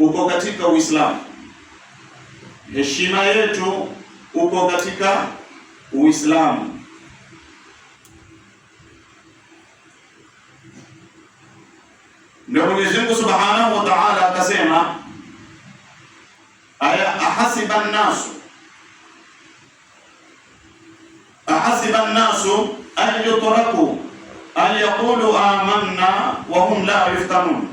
uko katika Uislamu, heshima yetu uko katika Uislamu. Ndio Mwenyezi Mungu Subhanahu wa Ta'ala akasema, ahasiba an-nasu an yutraku an yaqulu amanna wa hum la yuftanun.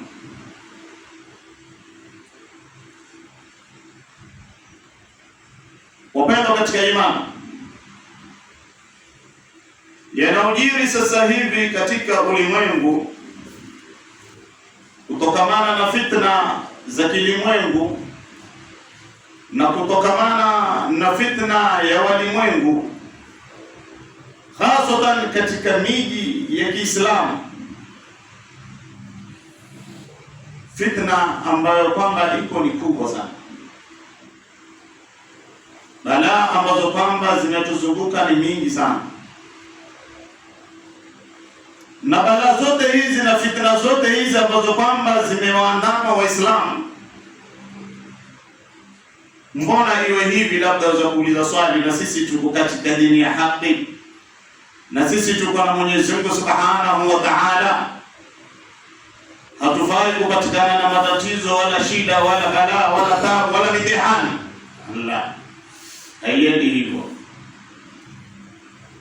Wapendwa katika imani, yanayojiri sasa hivi katika ulimwengu kutokamana na fitna za kilimwengu na kutokamana na fitna ya walimwengu, hasatan katika miji ya Kiislamu, fitna ambayo kwamba iko ni kubwa sana, balaa ambazo kwamba zinatuzunguka ni mingi sana, na balaa zote hizi na fitna zote hizi ambazo kwamba zimewaandama Waislamu, mbona iwe hivi? Labda unaweza kuuliza swali, na sisi tuko katika dini ya haki, na sisi tuko na Mwenyezi Mungu Subhanahu wa Ta'ala, hatufai kupatikana na matatizo wala shida wala balaa wala taabu wala mitihani. La, haiendi hivyo,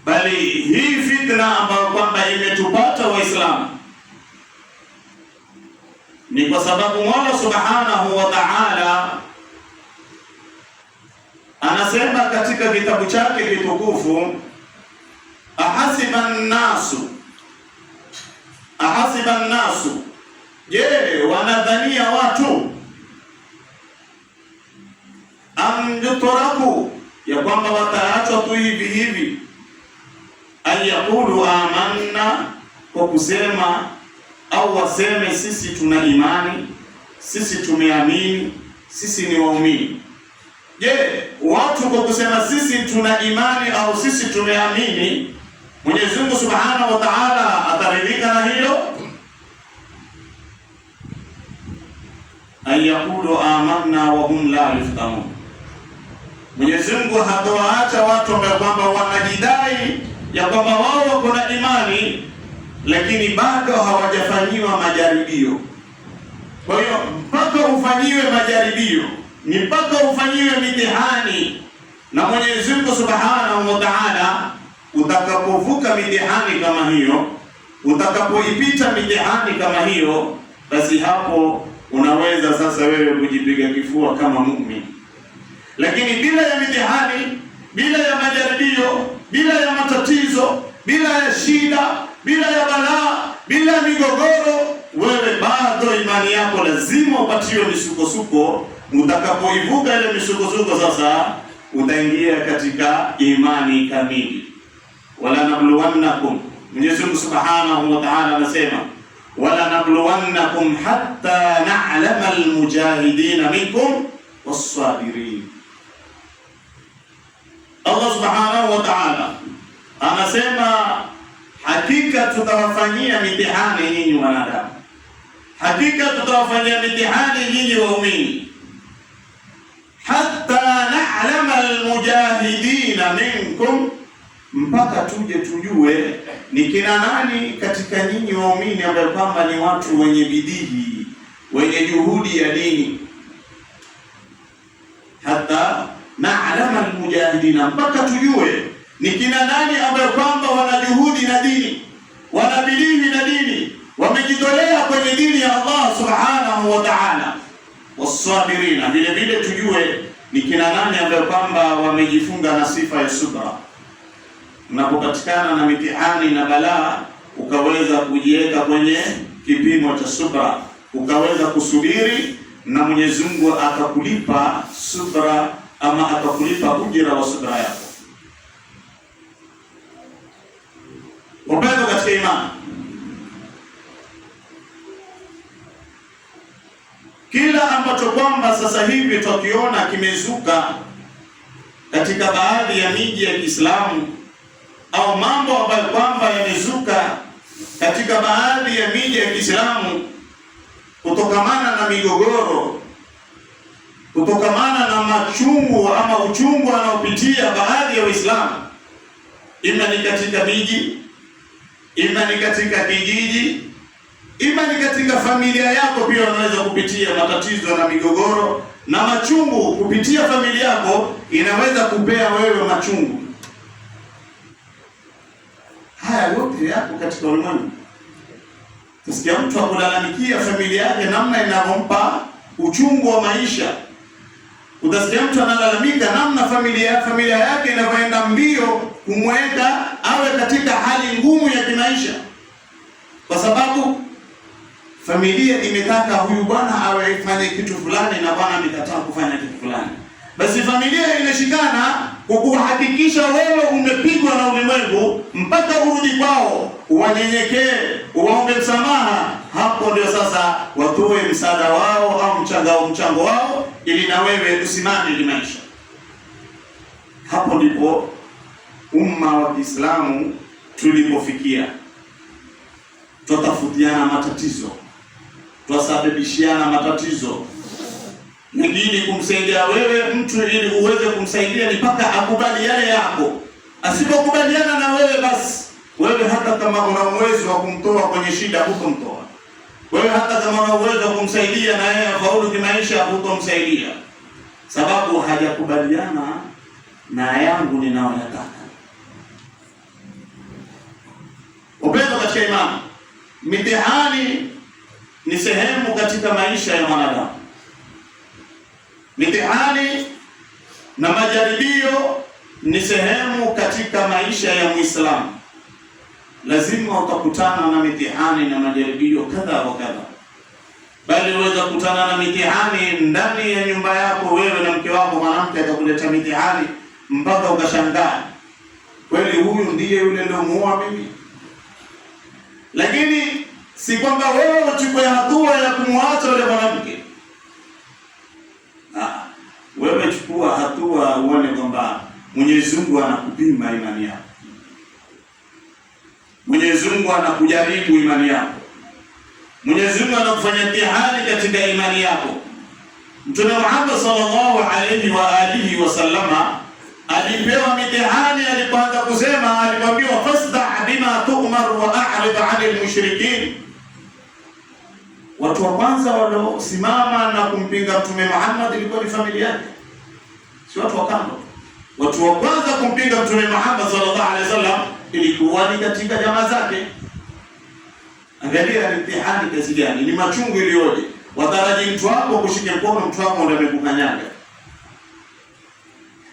bali hii fitna ambayo kwamba imetupata Waislamu ni kwa sababu Mola Subhanahu wa Ta'ala anasema katika kitabu chake kitukufu, ahasiba an-nasu, je, wanadhania watu an yutraku, ya kwamba wataachwa tu hivi hivi, an yaqulu amanna, kwa kusema au waseme sisi tuna imani, sisi tumeamini, sisi ni waumini. Je, watu kwa kusema sisi tuna imani au sisi tumeamini, Mwenyezi Mungu Subhanahu wa Ta'ala ataridhika na hilo? An yaqulu amanna wa hum la yuftanun. Mwenyezi Mungu hatawaacha watu ambao kwamba wanajidai ya kwamba wao wako na imani, lakini bado hawajafanyiwa majaribio. Kwa hiyo mpaka ufanyiwe majaribio, ni mpaka ufanyiwe mitihani na Mwenyezi Mungu Subhanahu wa Ta'ala. Utakapovuka mitihani kama hiyo, utakapoipita mitihani kama hiyo, basi hapo unaweza sasa wewe kujipiga kifua kama muumini. Lakini bila ya mitihani, bila ya majaribio, bila ya matatizo, bila ya shida, bila ya balaa, bila ya migogoro, wewe bado imani yako lazima upatiwe misukosuko. Utakapoivuka ile misukosuko, sasa utaingia katika imani kamili. Wala nabluwannakum, Mwenyezi Mungu Subhanahu wa Ta'ala anasema, wala nabluwannakum hatta na'lama almujahidina minkum was-sabirin. Allah Subhanahu wa Ta'ala anasema, hakika tutawafanyia mitihani nyinyi wanadamu, hakika tutawafanyia mitihani nyinyi waumini, hatta na'lama almujahidina minkum, mpaka tuje tujue ni kina nani katika nyinyi waumini ambao kwamba ni watu wenye bidii, wenye juhudi ya dini. Hatta na'lama almujahidina, mpaka tujue ni kina nani ambao kwamba wana juhudi na dini, wana bidii na dini, wamejitolea kwenye dini ya Allah Subhanahu wa Ta'ala. Wasabirina, vile vile tujue ni kina nani ambao kwamba wamejifunga na sifa ya subra. Unapopatikana na mitihani na balaa, ukaweza kujiweka kwenye kipimo cha subra, ukaweza kusubiri, na Mwenyezi Mungu atakulipa subra, ama atakulipa ujira wa subra yako. Wapendwa katika imani, kila ambacho kwamba sasa hivi tukiona kimezuka katika baadhi ya miji ya Kiislamu, au mambo ambayo kwamba yamezuka katika baadhi ya miji ya Kiislamu kutokamana na migogoro, kutokamana na machungu ama uchungu anaopitia baadhi ya Waislamu, ima ni katika miji, ima ni katika kijiji, ima ni katika familia yako. Pia unaweza kupitia matatizo na migogoro na machungu. Kupitia familia yako inaweza kupea wewe machungu. Haya yote yako katika ulimwengu. Tusikia mtu akulalamikia familia yake namna inavyompa uchungu wa maisha. Utasikia mtu analalamika namna familia yake inavyoenda mbio kumweka awe katika hali ngumu ya kimaisha, kwa sababu familia imetaka huyu bwana awe fanye kitu fulani na bwana amekataa kufanya kitu fulani. Basi familia inashikana kukuhakikisha wewe umepigwa na ulimwengu mpaka urudi kwao, uwanyenyekee, uwaombe msamaha. Hapo ndio sasa watoe msaada wao au mchango wao, ili na wewe usimame kimaisha. Hapo ndipo umma wa Kiislamu tulipofikia. Tutafutiana matatizo, tutasababishiana matatizo. Ili kumsaidia wewe mtu, ili uweze kumsaidia ni mpaka akubali yale yako. Asipokubaliana na wewe, basi wewe hata kama una uwezo wa kumtoa kwenye shida, hutomtoa. Wewe hata kama una uwezo wa kumsaidia na yeye afaulu kimaisha, hutomsaidia, sababu hajakubaliana na yangu ninayoyataka. Upendo katika imani. Mitihani ni sehemu katika maisha ya mwanadamu. Mitihani na majaribio ni sehemu katika maisha ya Muislamu. Lazima utakutana na mitihani na majaribio kadha wa kadha. Bali uweza kukutana na mitihani ndani ya nyumba yako, wewe na mke wako. Mwanamke atakuleta mitihani mpaka ukashangaa, kweli huyu ndiye yule niliomuoa mimi? Lakini si kwamba wewe uchukue hatua ya kumwacha yule mwanamke. Wewe chukua hatua uone kwamba Mwenyezi Mungu anakupima imani yako. Mwenyezi Mungu anakujaribu imani yako. Mwenyezi Mungu anakufanya mtihani katika imani yako. Mtume Muhammad sallallahu alayhi wa alihi wasallama alipewa mitihani. Alipoanza kusema, aliambiwa fasda' bima tu'mar wa a'rid 'anil mushrikin. Watu wa kwanza waliosimama na kumpinga Mtume Muhammad ilikuwa ni familia yake, si watu wa kando. Watu wa kwanza kumpinga Mtume Muhammad sallallahu alaihi wasallam ilikuwa ni katika jamaa zake. Angalia mtihani kiasi gani, ni machungu iliyoje. Wataraji mtu wako kushike mkono, mtu wako ndio amekukanyaga.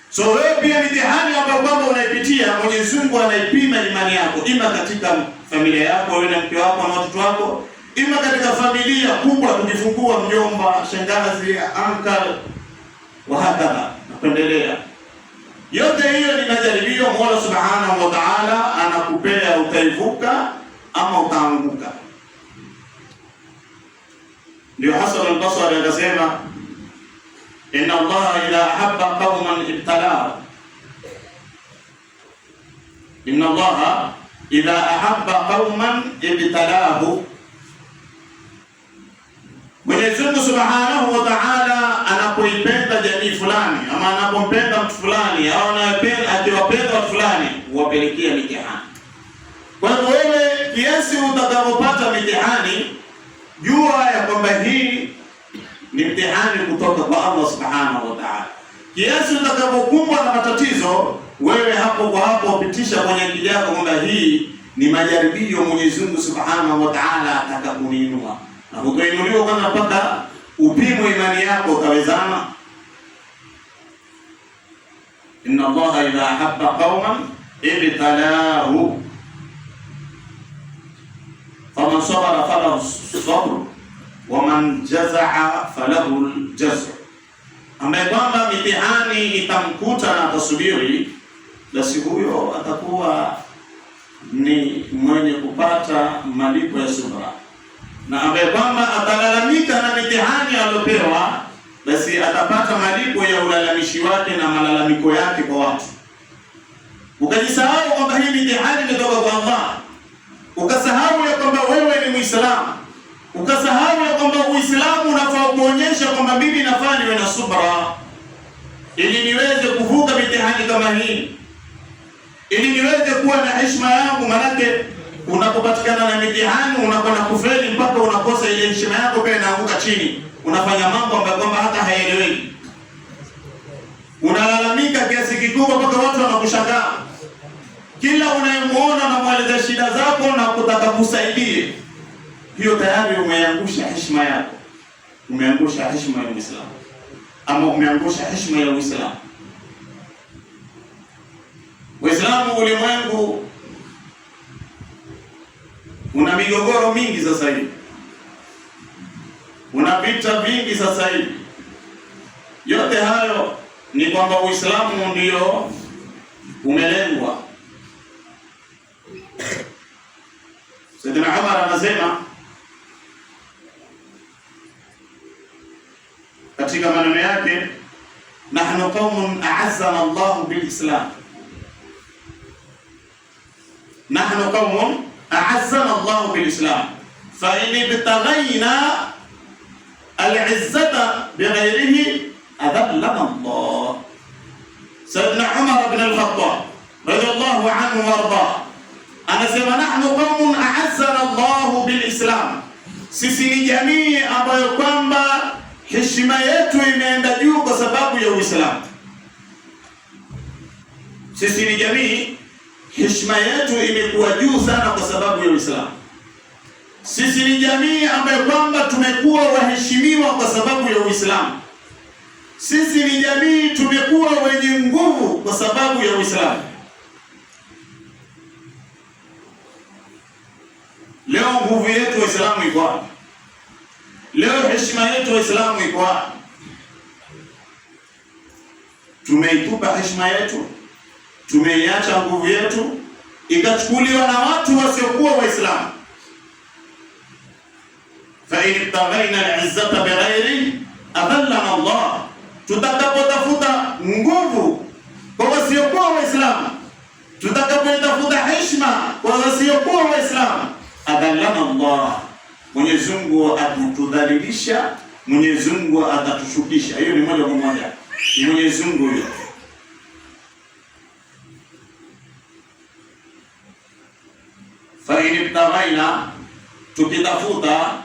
So wewe pia mitihani ambayo kwamba unaipitia, Mwenyezi Mungu anaipima imani yako, ima katika familia yako wewe na mke wako na watoto wako, ima katika familia kubwa, kujifungua mjomba, shangazi, uncle wa hakadha na kuendelea. Yote hiyo ni majaribio. Mola Subhanahu wa Ta'ala anakupea, utaivuka ama utaanguka. Ndio Hasan al-Basri akasema, inna Allah idha ahabba qauman ibtalahu. Inna Allah idha ahabba qauman ibtalahu. Mwenyezi Mungu Subhanahu wa Ta'ala anapoipenda jamii fulani ama anapompenda mtu fulani au akiwapenda watu fulani, huwapelekea mitihani. Kwa hivyo wewe kiasi utakapopata mitihani, jua ya kwamba hii ni mtihani kutoka kwa Allah Subhanahu wa Ta'ala. Kiasi utakapokumbwa na matatizo, wewe hapo kwa hapo upitisha kwenye akili yako kwamba hii ni majaribio Mwenyezi Mungu Subhanahu wa Ta'ala atakakuinua. Na ukiinuliwa kama mpaka upimwe imani yako, utawezana. Inna Allah idha ahabba qauman ibtalahu faman sabara falahu sabr wa man jazaa falahu aljazr. Ambaye kwamba mitihani itamkuta na atasubiri, basi huyo atakuwa ni mwenye kupata malipo ya subra. Na ambaye kwamba atalalamika na mitihani aliyopewa, basi atapata malipo ya ulalamishi wake na malalamiko yake kwa watu. Ukajisahau kwamba hii mitihani imetoka kwa Allah, ukasahau ya kwamba wewe ni Muislamu, ukasahau ya kwamba Uislamu unafaa kuonyesha kwamba mimi nafaa niwe na subra ili niweze kuvuka mitihani kama hii, ili niweze kuwa na heshima yangu. Manake unapopatikana na mitihani unakwenda kufeli mpaka unakosa ile heshima yako, pia inaanguka chini, unafanya mambo ambayo kwamba hata hayaeleweki, unalalamika kiasi kikubwa mpaka watu wanakushangaa. Kila unayemuona unamweleza shida zako na kutaka kusaidie, hiyo tayari umeangusha heshima yako, umeangusha heshima ya Uislamu, ama umeangusha heshima ya Uislamu. Uislamu, ulimwengu una migogoro mingi sasa hivi, una vita vingi sasa hivi. Yote hayo ni kwamba Uislamu ndio umelengwa. Sayyidina Umar anasema katika maneno yake, nahnu qaumun a'azzana Allahu bil-Islam, nahnu qaumun a'azzana Allahu bil-Islam fa in ibtaghayna al-'izzata bighayrihi adallana Allah. Sayyidina Umar ibn al-Khattab radiyallahu anhu warda anasema, nahnu qaumun a'azzana Allahu bil-Islam, sisi ni jamii ambayo kwamba heshima yetu imeenda juu kwa sababu ya Uislamu. Sisi ni jamii, heshima yetu imekuwa juu sana kwa sababu ya Uislamu. Sisi ni jamii ambayo kwamba tumekuwa waheshimiwa kwa sababu ya Uislamu. Sisi ni jamii tumekuwa wenye nguvu kwa sababu ya Uislamu. Leo nguvu yetu Waislamu iko wapi? Leo heshima yetu Waislamu iko wapi? Tumeitupa heshima yetu, tumeiacha nguvu yetu ikachukuliwa na watu wasiokuwa Waislamu. Fa in ibtaghayna al-'izzata bighayri adallana Allah, tutakapotafuta nguvu kwa wasiokuwa Waislamu, tutakapotafuta heshima kwa wasiokuwa Waislamu, adallana Allah, Mwenyezi Mungu atatudhalilisha, Mwenyezi Mungu atatushukisha. Hiyo ni moja kwa moja, ni Mwenyezi Mungu huyo. Fa in ibtaghayna, tukitafuta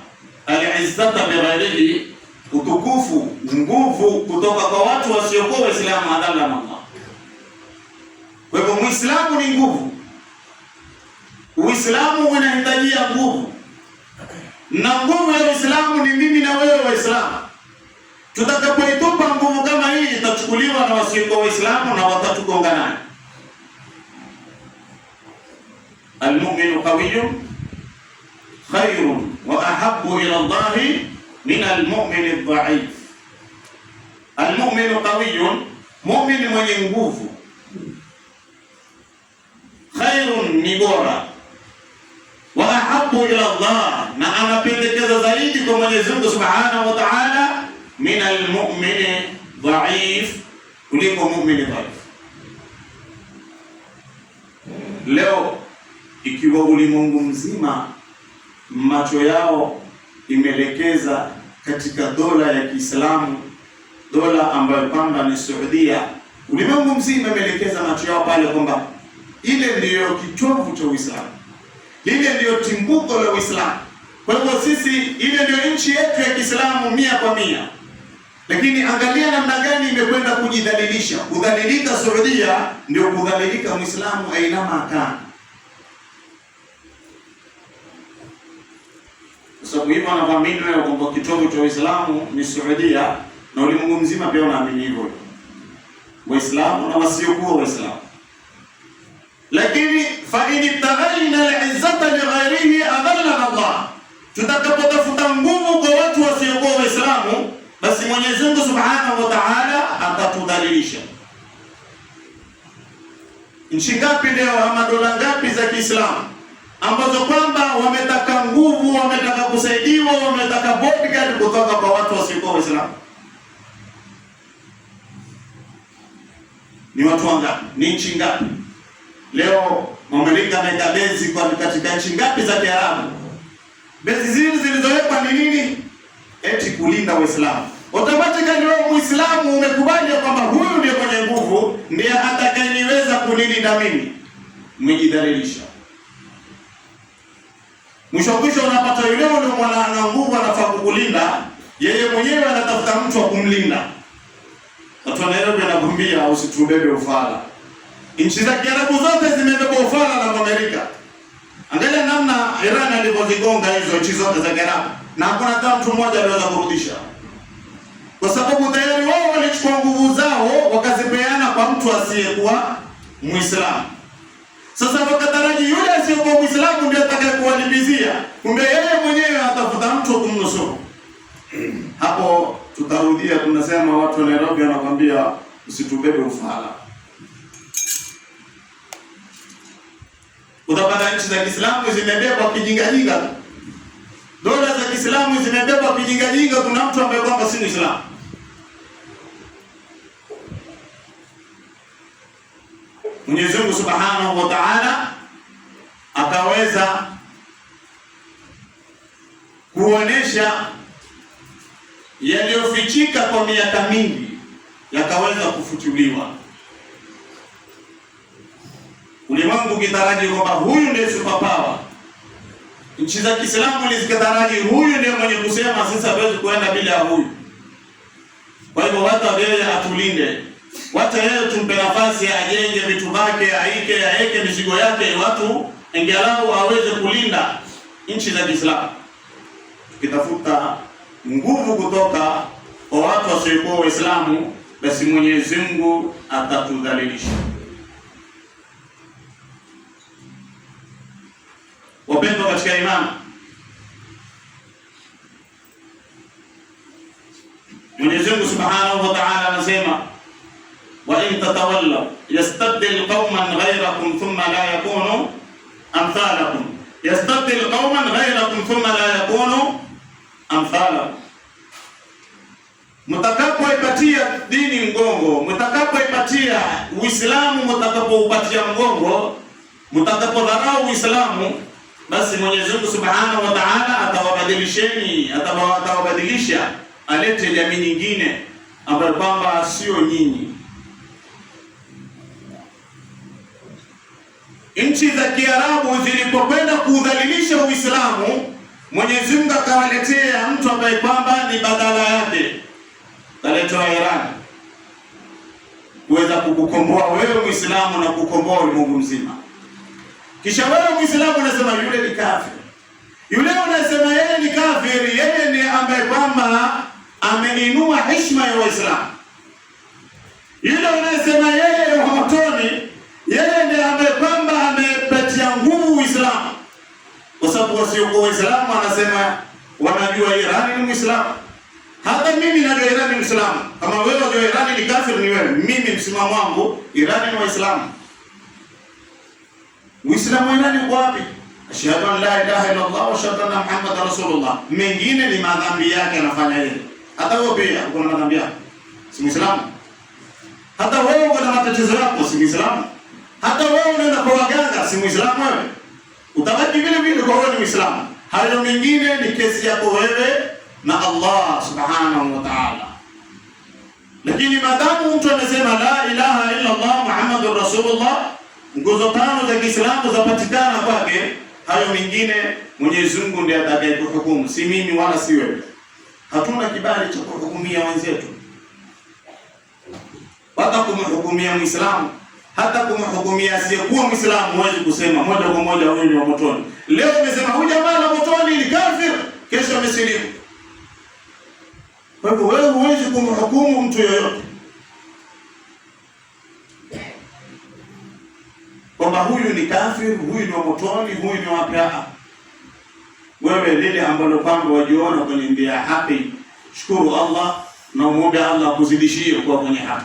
al-izzata bighayrihi, utukufu, nguvu kutoka kwa watu wasiokuwa Waislamu, adallana Allah. Kwa hivyo Muislamu ni nguvu, Uislamu unahitajia nguvu, na nguvu ya Uislamu ni mimi na wewe Waislamu. Tutakapoitupa nguvu kama hii, itachukuliwa na wasiokuwa Waislamu na watatugonga nayo. Al-mu'minu qawiyyun khayrun wa ahabbu ila Allah min al-mu'min ad-dha'if. Al-mu'minu qawiyyun, mu'min mwenye nguvu, khayrun ni bora, wa ahabbu ila Allah, na anapendekeza zaidi kwa Mwenyezi Mungu Subhanahu wa Ta'ala, min al-mu'min dha'if, kuliko mu'min dha'if. Leo ikiwa ulimwengu mzima macho yao imeelekeza katika dola ya Kiislamu, dola ambayo kwamba ni Saudia, ulimwengu mzima imeelekeza macho yao pale kwamba ile ndiyo kitovu cha Uislamu, ile ndiyo timbuko la Uislamu. Kwa hivyo sisi, ile ndiyo nchi yetu ya Kiislamu 100%. Lakini angalia namna gani imekwenda kujidhalilisha. Kudhalilika Saudia ndio kudhalilika Muislamu ainama kana. Sababu hivyo anaamini wewe kwamba kitovu cha Uislamu ni Saudia, na ulimwengu mzima pia unaamini hivyo, Waislamu na wasiokuwa Waislamu. Lakini fa in ibtaghayna al-'izzata li ghayrihi adallana Allah, tutakapotafuta nguvu kwa watu wasiokuwa Waislamu, basi Mwenyezi Mungu Subhanahu wa Ta'ala atatudhalilisha. Nchi ngapi leo ama dola ngapi za Kiislamu ambazo kwamba wametaka nguvu, wametaka kusaidiwa, wametaka bodyguard kutoka kwa watu wasiokuwa Waislamu? Ni watu wangapi? Ni nchi ngapi? Leo Amerika amekabezi kwa katika nchi ngapi za Kiarabu? Bezi zile zilizowekwa ni nini? Eti kulinda Uislamu. Automatically wewe Muislamu umekubali kwamba huyu ndiye mwenye nguvu, ndiye atakayeniweza kunilinda mimi. Umejidhalilisha. Mwisho unapata yule mwana ana nguvu anafaa kukulinda, yeye mwenyewe anatafuta mtu wa kumlinda. Watu wa Nairobi wanakuambia usitubebe ufala. Nchi za Kiarabu zote zimebeba ufala na Amerika. Angalia namna Iran alivyozigonga hizo nchi zote za Kiarabu, na hakuna hata mtu mmoja aliweza kurudisha. Kwa sababu tayari wao walichukua nguvu zao wakazipeana kwa mtu asiyekuwa Muislamu. Sasa wakataraji yule asiyekuwa Muislamu ndiye atakayekuwalibizia, kumbe yeye mwenyewe atafuta mtu kumnusuru. Hapo tutarudia tunasema watu wa Nairobi wanakuambia usitubebe ufala. Utapata nchi za Kiislamu zimebebwa kijingajinga. Dola za Kiislamu zimebebwa kijingajinga, kuna mtu ambaye kwamba si Muislamu. Mwenyezi Mungu Subhanahu wa Ta'ala akaweza kuonesha yaliyofichika kwa miaka mingi yakaweza kufutuliwa. Ulimwengu ukitaraji kwamba huyu ndiye superpower, nchi za Kiislamu zikataraji huyu ndiye mwenye kusema sisi hatuwezi kuenda bila huyu. Kwa hivyo watu yeye atulinde, watu yeye tumpe nafasi ajenge vitu vyake, aeke mizigo yake, watu angalau aweze kulinda nchi za Kiislamu. Tukitafuta nguvu kutoka kwa watu wasiokuwa Waislamu, basi Mwenyezi Mungu atatudhalilisha. Wapendwa katika imani, Mwenyezi Mungu Subhanahu wa Ta'ala anasema, wa in tatawallaw yastabdil qauman ghayrakum thumma la yakunu amthalakum. Yastabdil qauman ghayrakum thumma la yakunu amthalakum. Mtakapoipatia dini mgongo, mtakapoipatia Uislamu, mtakapoupatia mgongo, mtakapodharau Uislamu, basi Mwenyezi Mungu Subhanahu wa Ta'ala atawabadilisha, alete jamii nyingine ambayo kwamba sio nyinyi. Nchi za Kiarabu zilipokwenda kudhalilisha Uislamu, Mwenyezi Mungu akawaletea mtu ambaye kwamba ni badala yake. Kaletwa Iran kuweza kukukomboa wewe Muislamu na kukomboa ulimwengu mzima. Kisha wewe Muislamu unasema yule ni kafiri. Yule unasema yeye ni kafiri, yeye ni ambaye kwamba ameinua heshima ya Waislamu. Yule unasema yeye ni motoni, yeye ndiye ambaye kwamba amepatia nguvu Uislamu. Kwa sababu wasiokuwa Waislamu anasema wanajua Iran ni Muislamu. Hata mimi najua Iran ni Muislamu. Kama wewe unajua Iran ni kafiri ni wewe. Mimi msimamo wangu Iran ni Waislamu. Uislamu Iran uko wapi? Ashhadu an la ilaha illa Allah wa ashhadu anna Muhammadar Rasulullah. Mengine ni madhambi yake anafanya yeye. Hata wewe pia uko na madhambi yako. Si Muislamu. Hata wewe uko na matatizo yako, si Muislamu. Hata wewe unaenda kwa waganga, si Muislamu wewe. Utabaki vile vile kwa wewe ni Muislamu. Hayo mengine ni kesi yako wewe na Allah Subhanahu wa Ta'ala. Lakini madamu mtu anasema la ilaha illa Allah Muhammadur Rasulullah, nguzo tano za Kiislamu zapatikana kwake, hayo mengine Mwenyezi Mungu ndiye atakayekuhukumu, si mimi wala si wewe. Hatuna kibali cha kuhukumia wenzetu. Hata kumhukumia Muislamu, hata kumhukumia asiyekuwa Muislamu, huwezi kusema moja kwa moja huyu ni wa motoni. Leo umesema huyu jamaa la motoni ni kafir, kesho amesilimu. Kwa hivyo wewe huwezi kumhukumu mtu yoyote kwamba huyu ni kafir, huyu ni wa motoni, huyu ni wa pia. Wewe lile ambalo kwamba wajiona kwenye njia ya haki, shukuru Allah na muombe Allah kuzidishie kwa kwenye haki.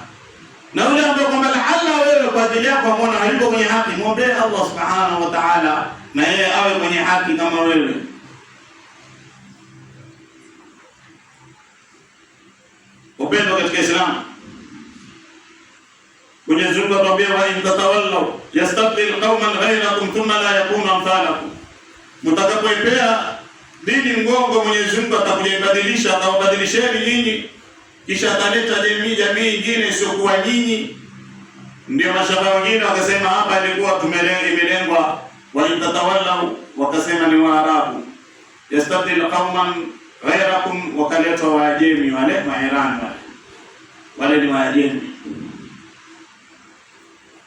Na yule ambaye kwamba laalla wewe kwa ajili yako muona hayuko kwenye haki, muombe Allah Subhanahu wa Ta'ala na yeye awe kwenye haki kama wewe. Upendo katika Islam. Mwenyezi Mungu atuambia wa in tatawallaw yastabdil qauman ghayrakum thumma la yakunu amthalakum. Mtakapoipea dini mgongo, Mwenyezi Mungu atakuibadilisha, atawabadilisheni nyinyi, kisha ataleta jamii nyingine isiyokuwa nyinyi. Ndio mashaka wengine wakasema hapa ilikuwa imelengwa wa itatawallau, wakasema ni Waarabu, yastabdil qauman ghayrakum, wakaletwa Waajemi wale Mairani wale ni Waajemi,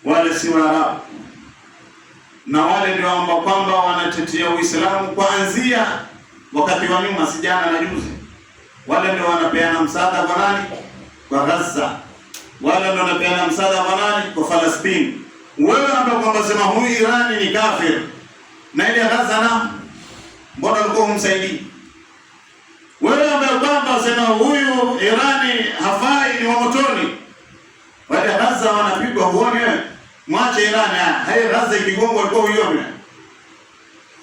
wale si Waarabu, na wale ndio ambao kwamba wanatetea Uislamu kuanzia wakati wa nyuma, si jana na juzi. Wale ndio wanapeana msaada kwa nani? Kwa Gaza. Wale ndio wanapeana msaada kwa nani? Kwa Palestina. Wewe ambao kwamba sema huyu Irani ni kafir, na ile Gaza na mbona ulikuwa umsaidii? Wewe ambao kwamba sema huyu Irani hafai, ni wa motoni, wale Gaza wanapigwa, huone wewe? Mwache Irani, hai Gaza ikigongwa alikuwa uione.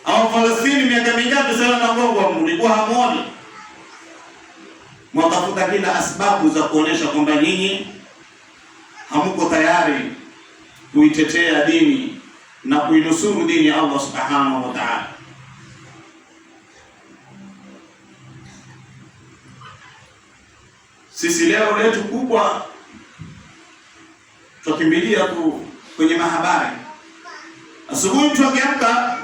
Au Palestina miaka mingapi sasa na gongwa, mlikuwa hamuoni? Mwatafuta kila sababu za kuonesha kwamba nyinyi hamuko tayari kuitetea dini na kuinusuru dini ya Allah subhanahu wa ta'ala. Sisi leo letu kubwa tukimbilia tu kwenye mahabari. Asubuhi mtu akiamka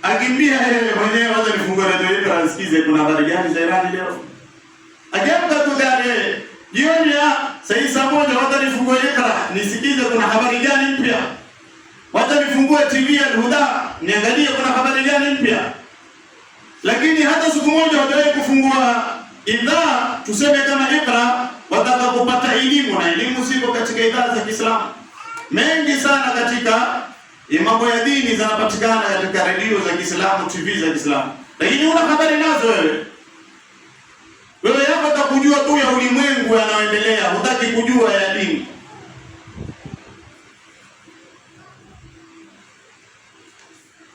akimbia yeye mwenyewe, wacha nifungue radio yetu asikize kuna habari gani za Iran leo. Akiamka tu gari jioni saa moja, wacha nifungue Iqra nisikize kuna habari gani mpya. Wacha nifungue TV Al-Huda niangalie kuna habari gani mpya. Lakini hata siku moja hawajawahi kufungua idhaa tuseme kama Iqra, wataka kupata elimu, na elimu siko katika idhaa za Kiislamu. Mengi sana katika mambo ya dini zinapatikana katika redio za Kiislamu, TV za Kiislamu, lakini una habari nazo wewe. Wewe yako utakujua tu ya ulimwengu yanayoendelea, hutaki kujua ya dini.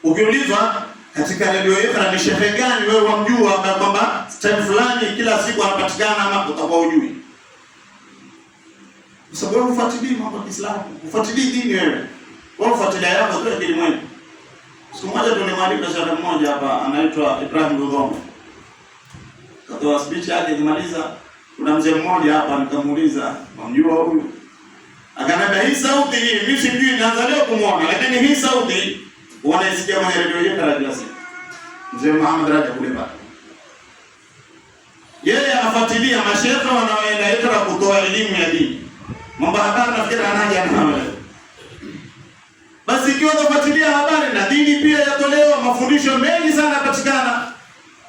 Ukiulizwa katika redio Iqra ni shehe gani wewe wamjua kwamba time fulani kila siku anapatikana, ama utakuwa hujui? Kwa sababu wewe ufuatilii mambo ya Kiislamu, ufuatilii dini wewe. Wewe ufuatilia yako tu ya kilimwengu. Siku moja tulimwalika shehe mmoja hapa anaitwa Ibrahim Dodoma. Katoa speech yake kimaliza, kuna mzee mmoja hapa nikamuuliza, "Unamjua huyu?" Akaniambia, "Hii sauti hii mimi sijui, naanza leo kumuona, lakini hii sauti wanaisikia kwenye redio yetu kila siku." Mzee Muhammad Raja kule pale. Yeye anafuatilia mashehe wanaoenda Iqra kutoa elimu ya dini. Mambo habari nafikiri anaja na wewe. Basi ikiwa unafuatilia habari na dini pia yatolewa, mafundisho mengi sana yanapatikana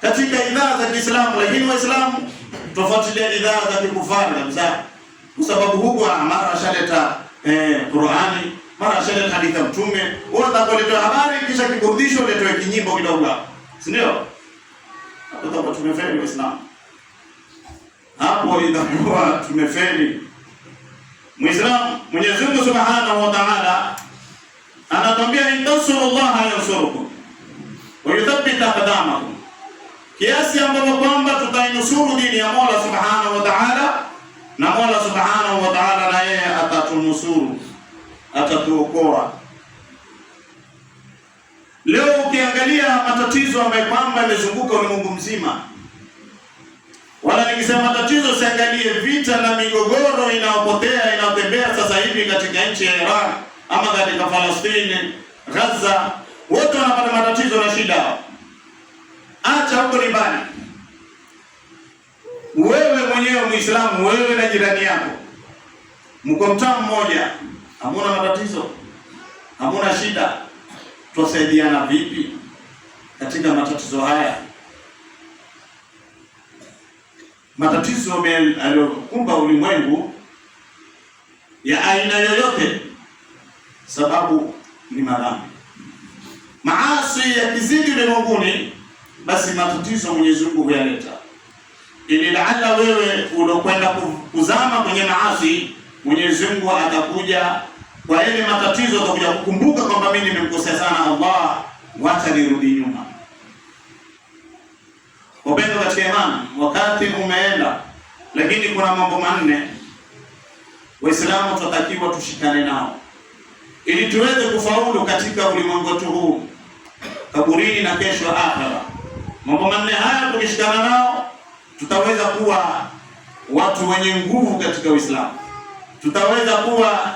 katika idhaa za Kiislamu, lakini Waislamu tufuatilia idhaa za kikufari kabisa. Kwa sababu huko mara shaleta Qur'ani, mara shaleta hadithi ya Mtume, wao watakuletea habari kisha kiburudisho letwe kinyimbo kidogo hapo. Si ndio? Hapo tutakuwa tumefeli Waislamu. Hapo inakuwa tumefeli. Muislamu, Mwenyezi Mungu Subhanahu wa Ta'ala anatuambia, "Intansurullaha yansurukum wa yuthabbit aqdamakum." Kiasi ambapo kwamba tutainusuru dini ya Mola Subhanahu wa Ta'ala, na Mola Subhanahu wa Ta'ala na yeye atatunusuru, atatuokoa. Leo ukiangalia matatizo ambayo kwamba yamezunguka ulimwengu mzima, wala nikisema matatizo siangalie vita na migogoro inayopotea inayotembea sasa hivi katika nchi ya Iran ama katika Palestina, Gaza, wote wanapata matatizo na shida. Acha huko ni mbali. Wewe mwenyewe Muislamu, wewe na jirani yako mko mtaa mmoja, hamuna matatizo, hamuna shida, tusaidiana vipi katika matatizo haya? Matatizo yaliyokumba ulimwengu ya aina yoyote, sababu ni madhambi. Maasi yakizidi ulimwenguni, basi matatizo Mwenyezi Mungu huyaleta, ili laala wewe ulokwenda kuzama kwenye maasi, Mwenyezi Mungu atakuja kwa ile matatizo, atakuja kukumbuka kwamba mimi nimemkosea sana Allah, wacha nirudi nyuma. Upendo katika imani, wakati umeenda, lakini kuna mambo manne Waislamu tunatakiwa tushikane nao ili tuweze kufaulu katika ulimwengu huu, kaburini na kesho akhera. Mambo manne haya tukishikana nao, tutaweza kuwa watu wenye nguvu katika Uislamu. Tutaweza kuwa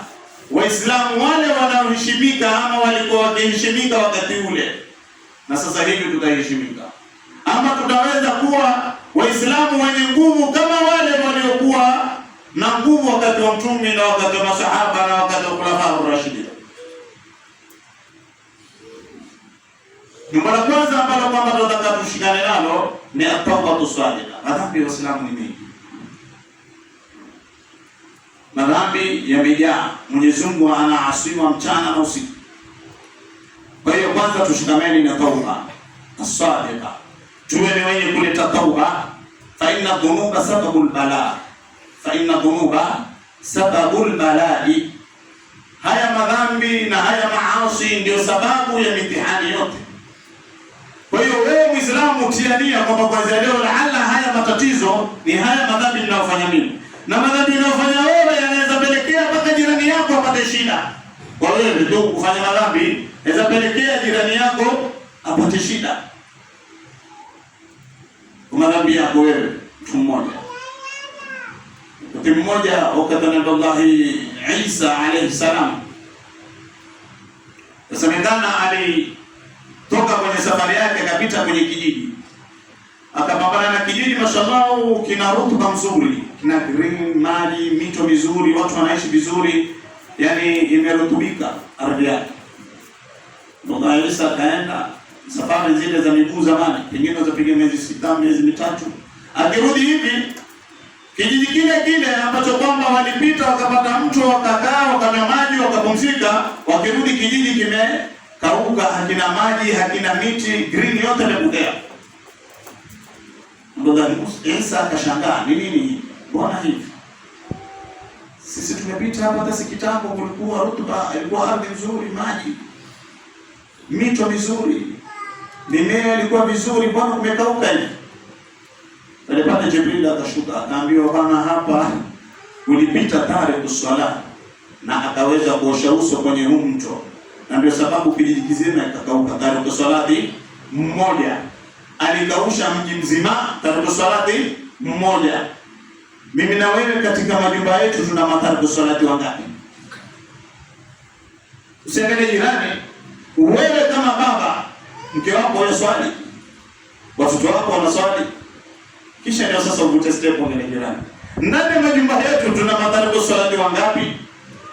Waislamu wale wanaoheshimika, ama walikuwa wakiheshimika wakati ule, na sasa hivi tutaheshimika. Ama tutaweza kuwa Waislamu wenye nguvu kama wale waliokuwa na nguvu wakati wa Mtume na wakati wa masahaba na wakati wa khulafa ar-rashidin. Jambo la kwanza ambalo kwamba tunataka tushikane nalo ni at-tawbatu sadiqa. Madhambi ya Uislamu ni mengi. Madhambi yamejaa. Mwenyezi Mungu anaasiwa mchana na usiku. Kwa hiyo kwanza tushikameni na tauba as-sadiqa. Tuwe ni wenye kuleta tauba. Fa inna dhunuba sababul balaa. Fa inna dhunuba sababul balai. Haya madhambi na haya maasi ndio sababu ya mitihani yote. Kwa hiyo wewe Muislamu utiania kwamba kwanza leo laala haya matatizo ni haya madhambi ninayofanya mimi. Na madhambi ninayofanya wewe yanaweza pelekea mpaka jirani yako apate shida. Kwa wewe ndio kufanya madhambi, inaweza pelekea jirani yako apate shida. Kwa madhambi yako wewe mtu mmoja. Wakati mmoja wakati Nabii Isa alayhi salam, yasemekana alitoka kwenye safari yake akapita kwenye kijiji. Akapambana na kijiji, mashallah, kina rutuba nzuri, kina green, maji, mito mizuri, watu wanaishi vizuri, yani imerutubika ardhi yake. Nabii Isa kaenda safari zile za miguu zamani, pengine zapiga miezi 6, miezi 3. Akirudi hivi kijiji kile kile ambacho kwamba walipita wakapata mto wakakaa wakanywa maji wakapumzika, wakirudi kijiji kimekauka, hakina maji, hakina miti, green yote imepotea. Nabii Isa akashangaa, ni nini? Mbona hivi? Sisi tumepita hapa hata si kitambo, kulikuwa rutuba, ilikuwa ardhi nzuri, maji, mito mizuri, mimea ilikuwa vizuri, mbona kumekauka hivi? Alipata Jibril akashuka, akaambiwa bana, hapa ulipita tariku swala na akaweza kuosha uso kwenye huu mto, na ndio sababu kijiji kizima kikakauka. Tariku salati mmoja alikausha mji mzima, tariku salati mmoja. Mimi na wewe katika majumba yetu tuna matariku salati wangapi? Usiangalie jirani, wewe kama baba, mke wako anaswali, watoto wako wanaswali, kisha ndio sasa uvute step ngine jirani. Ndani ya majumba yetu tuna matariku salati wangapi?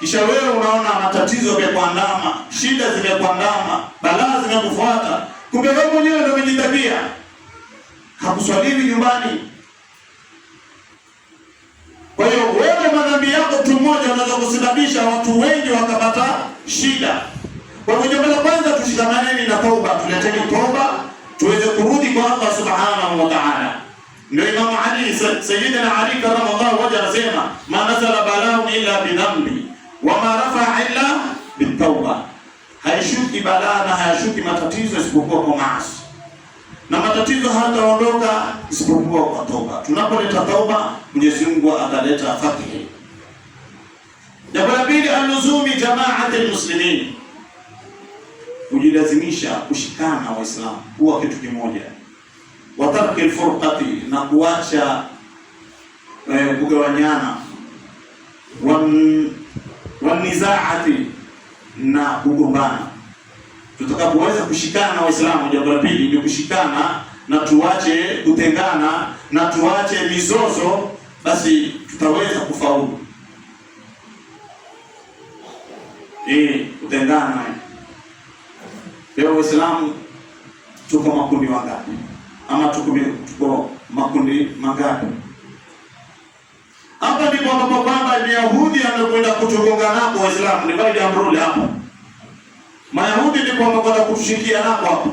Kisha wewe unaona matatizo yamekuandama, shida zimekuandama, balaa zimekufuata, kumbe wewe mwenyewe ndio umejitabia. Hakuswaliwi nyumbani. Kwa hiyo wewe madhambi yako tu moja unaweza kusababisha watu wengi wakapata shida. Kwa hiyo jambo la kwanza tushikamane na tauba, tuleteni tauba tuweze kurudi kwa Allah subhanahu wa ta'ala. Ndio Imam Ali Sayyidina Ali karamallahu wajha anasema, ma nazala bala'un illa bi dhanbi wa ma rafa'a illa bit tauba. Haishuki balaa na hayashuki matatizo isipokuwa kwa maasi, na matatizo hataondoka isipokuwa kwa toba. Tunapoleta tauba, Mwenyezi Mungu ataleta fatih. Jambo la pili, aluzumi jama'ati almuslimin, kujilazimisha kushikana Waislamu kuwa kitu kimoja. Wa tarki alfurqati, na kuacha kugawanyana. Wa nizaati, na kugombana. Tutakapoweza kushikana na Waislamu, jambo la pili ni kushikana na tuache kutengana na tuache mizozo, basi tutaweza kufaulu. Kutengana. Leo Waislamu tuko makundi wangapi? Ama tuko makundi mangapi? Hapa ndipo ambapo kwamba Yahudi anakwenda kutugonga napo Waislamu, ni baada ya mruli hapa. Mayahudi ndipo wanakwenda kutushikia napo hapa.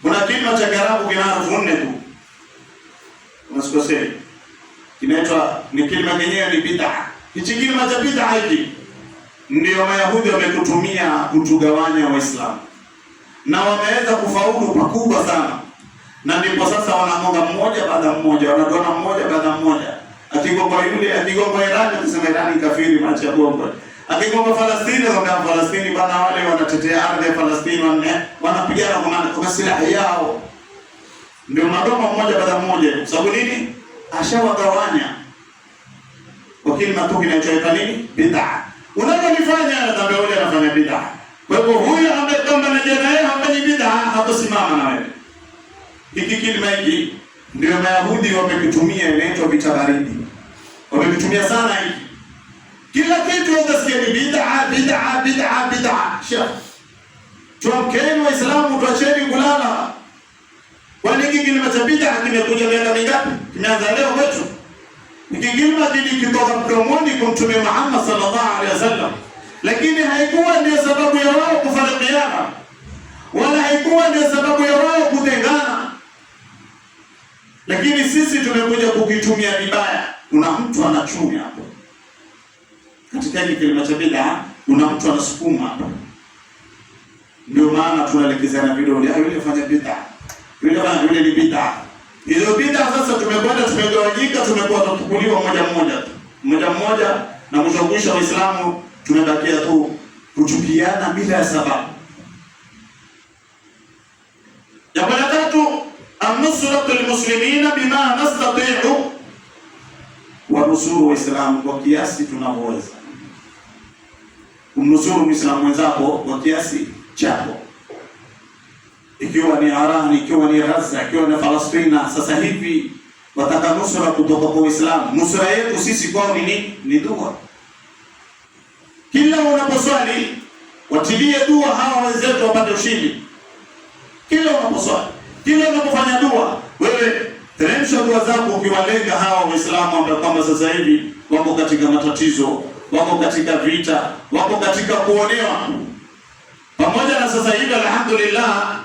Kuna kilima cha Kiarabu kina harufu 4 tu. Unasikosea. Kinaitwa, ni kilima kenyewe ni bid'a. Hichi kilima cha bid'a hiki ndio Mayahudi wamekutumia kutugawanya Waislamu. Na wameweza kufaulu pakubwa sana. Na ndipo sasa wanagonga mmoja baada mmoja, wanadona mmoja baada mmoja. Akigomba yule, akigomba Irani, tuseme Irani kafiri, machi ya bomba. Akigomba Falastini, wakawa Falastini bana, wale wanatetea ardhi ya Falastini, wanapigana kwa silaha yao. ndio unadoma mmoja baada mmoja. Kwa sababu nini? Ashawagawanya kwa kile matuki kinachoitwa nini? Bid'a. Unaponifanya dhambi yule anafanya bid'a. Kwa hivyo huyu ambaye kama anajana yeye hafanyi bid'a hatasimama na wewe. Hiki kilima hiki ndio Mayahudi wamekitumia, inaitwa vita baridi. Wamekitumia sana hiki. Kila kitu utasikia ni bid'a bid'a bid'a bid'a. Shekh, tuamkeni Waislamu, tuacheni kulala. Kwani hiki kilima cha bid'a kimekuja miaka mingapi? Kimeanza leo kwetu. Hiki kilima kilitoka mdomoni kwa Mtume Muhammad sallallahu alaihi wasallam, lakini haikuwa ndio sababu ya wao kufarikiana, wala haikuwa ndio sababu ya wao kutengana, lakini sisi tumekuja kukitumia vibaya. Kuna mtu anachumia hapo katika hiki kilima cha bid'a, kuna mtu anasukuma hapo. Ndio maana tunaelekezana vidole, yule fanya bid'a, yule ni bid'a. Hizo bid'a sasa tumekwenda tumegawanyika, tumekuwa tukuliwa mmoja mmoja, na mwisho Waislamu tumebakia tu kuchukiana bila ya sababu. Jambo la tatu, an-nusratu lilmuslimina bima nastati'u, wa nusuru Waislamu kwa kiasi tunavyoweza. Kumnusuru Muislamu mwenzako kwa kiasi chako, ikiwa ni Iran, ikiwa ni Gaza, ikiwa ni Palestina. Sasa hivi wataka nusura kutoka kwa Uislamu. Nusura yetu sisi kwao ni nini? Ni dua. Kila unaposwali watilie dua hawa wenzetu wapate ushindi. Kila unaposwali, kila unapofanya dua, wewe teremsha dua zako ukiwalenga hawa Waislamu ambao kwamba sasa hivi wako katika matatizo, wako katika vita, wako katika kuonewa. Pamoja na sasa hivi alhamdulillah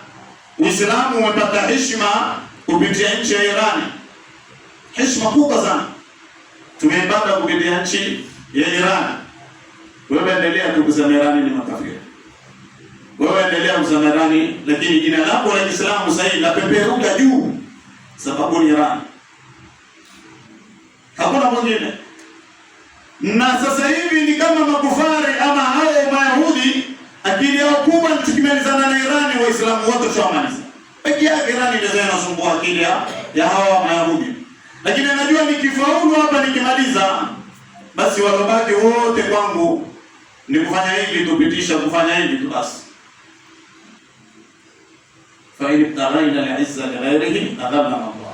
Uislamu umepata heshima kupitia nchi ya Iran. Heshima kubwa sana tumeipata kupitia nchi ya Iran. Wewe endelea tu kusema Iran ni makafiri, wewe endelea kusema Iran, lakini jina lako la Kiislamu sasa hivi lapeperuka juu, sababu ni Iran, hakuna mwingine. Na sasa hivi ni kama makufari ama hao Mayahudi, akili yao kubwa ni tukimalizana na Iran, Waislamu wote tutamaliza. Pekee yake Iran ndio inasumbua akili ya hawa Mayahudi, lakini anajua nikifaulu hapa nikimaliza, basi walobaki wote kwangu ni kufanya hivi tupitisha, kufanya hivi tu basi. Fa in taraina al-izza li ghayrihi adalla Allah.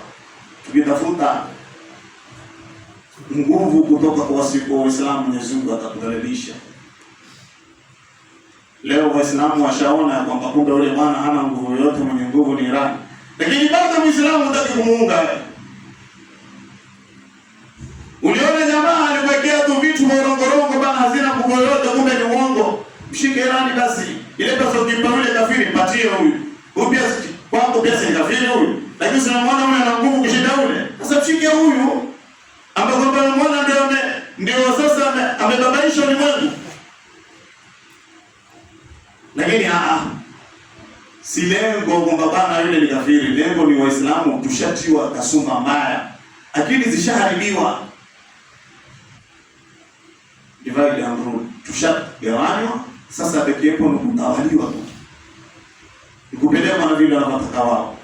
Tukitafuta nguvu kutoka kwa wasio Waislamu, Mwenyezi Mungu atakudhalilisha. Leo Waislamu washaona kwamba kumbe yule bwana hana nguvu yoyote, mwenye nguvu ni Iran, lakini bado Muislamu hataki kumuunga. Uliona jamaa aliwekea tu vitu morongorongo bana, hazina nguvu yoyote, kumbe ni uongo. Mshike Iran basi, ile pesa ukimpa yule kafiri mpatie huyu. Huyu pia kwako pia si kafiri huyu, lakini unamwona huyu ana nguvu kushinda yule. Sasa mshike huyu ambaye kwamba unamwona ndio sasa amebabaisha ulimwengu. Lakini si lengo kwamba bana yule ni kafiri, lengo ni Waislamu tushatiwa kasumba mbaya, akili zishaharibiwa, divide and rule, tushagawanywa. Sasa pekee hapo ni kutawaliwa tu, nikupelekwa na vile wanavyotaka wao.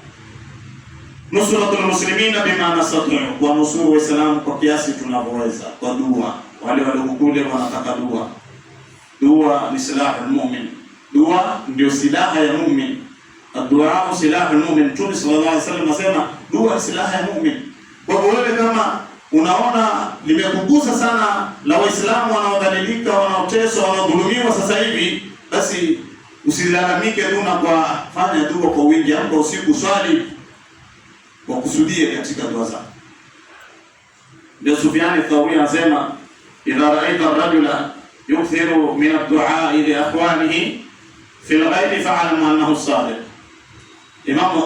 Nusratul muslimina bima nastati'u, kwa nusuru Waislamu kwa kiasi tunavyoweza, kwa dua. Wale waliokule wanataka dua. Dua ni silahul mu'min, dua ndio silaha ya mu'min. Dua silaha ya mu'min. Mtume sallallahu alaihi wasallam asema dua ni silaha ya mu'min. Kwa hivyo wewe kama unaona limekugusa sana la Waislamu wanaodhalilika, wanaoteswa, wanaodhulumiwa sasa hivi, basi usilalamike tu na kwa fanya dua kwa wingi, hapo usiku swali kwa kusudie katika dua zako. Ndio Sufyan Thawri anasema idha ra'aita ar-rajula yukthiru min ad-du'a li akhwanihi fi al-ghayb fa'lam annahu as-sadiq. Imam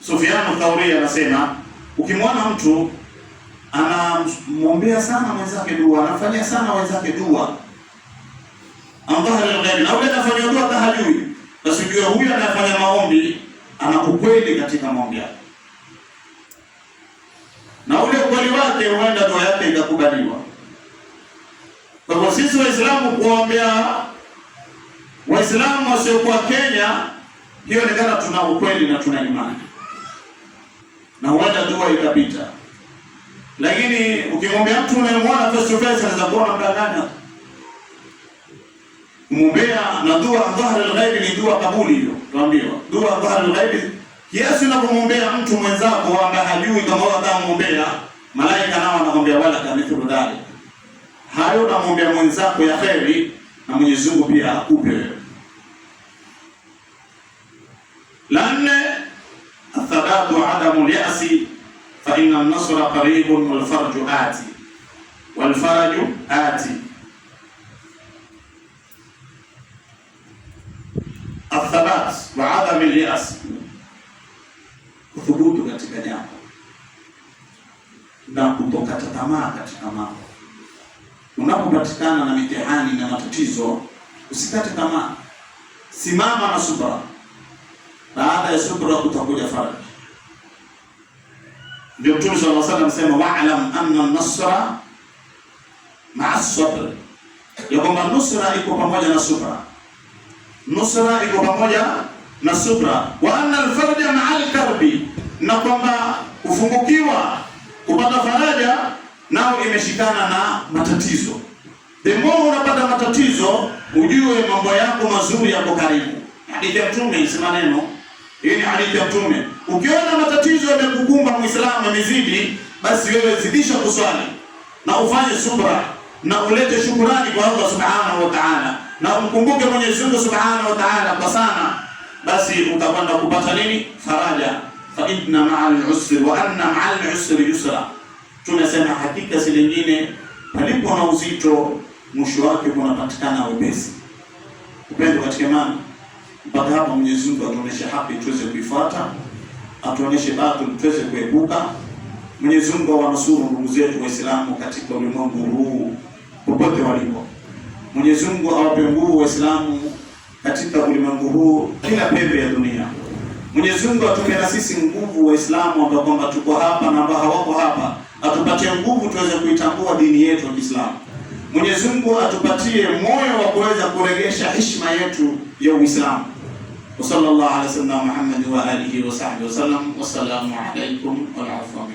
Sufyan Thawri anasema ukimwona mtu anamwombea sana mwenzake dua, anafanyia sana wenzake dua, amdhahara al-ghayb, na yule anafanya dua tahajjud, basi ujue huyu anafanya maombi ana ukweli katika maombi yake, na ule ukweli wake huenda dua yake ikakubaliwa. Kwa hivyo sisi Waislamu kuombea Waislamu wasiokuwa Kenya, hiyo ni kana tuna ukweli na tuna imani, na huenda dua ikapita. Lakini ukimwambia mtu unayemwona face to face anaweza kuona mdanganya. Muombea na dua dhahar al-ghaib ni dua kabuli hiyo. Tuambiwa dua dhahar al-ghaib kiasi unapomwombea mtu mwenzako ambaye hajui kama wewe atamwombea, malaika nao wanakuombea wala kamithlu dhalik. Hayo unamwombea mwenzako ya kheri na Mwenyezi Mungu pia akupe wewe. La nne, athabatu adamu al-ya'si fa inna an-nasra qaribun wal farju ati. Wal faraju ati. Athabat wa adam al-ya'si, kuthubutu katika jambo na kutokata tamaa katika mambo. Unapopatikana na mitihani na matatizo, usikate tamaa, simama na subra. Baada ya subra kutakuja faraja. Ndio Mtume sallallahu alaihi wasallam sema wa'lam anna an-nasra ma'a as-sabr, ya kwamba nusra iko pamoja na subra. Nusra iko pamoja na subra. Wa anna al-farja ma'a al-karbi, na kwamba kufungukiwa kupata faraja nao imeshikana na matatizo. Demo unapata matatizo, ujue mambo yako mazuri yako karibu. Hadithi ya Mtume inasema neno, hii ni hadithi ya Mtume. Ukiona matatizo yamekukumba Muislamu yamezidi, basi wewe zidisha kuswali na ufanye subra na ulete shukrani kwa Allah Subhanahu wa Ta'ala, na umkumbuke Mwenyezi Mungu Subhanahu wa Ta'ala kwa sana, basi utakwenda kupata nini? Faraja. Fa inna ma'al usri wa anna ma'al usri yusra. Tunasema hakika si lingine, palipo na uzito mwisho wake kunapatikana wepesi. Upendo katika imani. Mpaka hapa Mwenyezi Mungu atuoneshe haki tuweze kuifuata, atuoneshe batili tuweze kuepuka. Mwenyezi Mungu awanusuru ndugu zetu Waislamu katika ulimwengu huu popote walipo. Mwenyezi Mungu awape nguvu Waislamu katika ulimwengu huu kila pembe ya dunia. Mwenyezi Mungu atupe na sisi nguvu Waislamu ambao kwamba tuko hapa na ambao hawako hapa, atupatie nguvu tuweze kuitambua dini yetu ya Kiislamu. Mwenyezi Mungu atupatie moyo wa kuweza kuregesha heshima yetu ya Uislamu. Wa sallallahu alaihi wasallam Muhammad wa alihi wa sahbihi wasallam. Wassalamu alaikum wa rahmatullahi.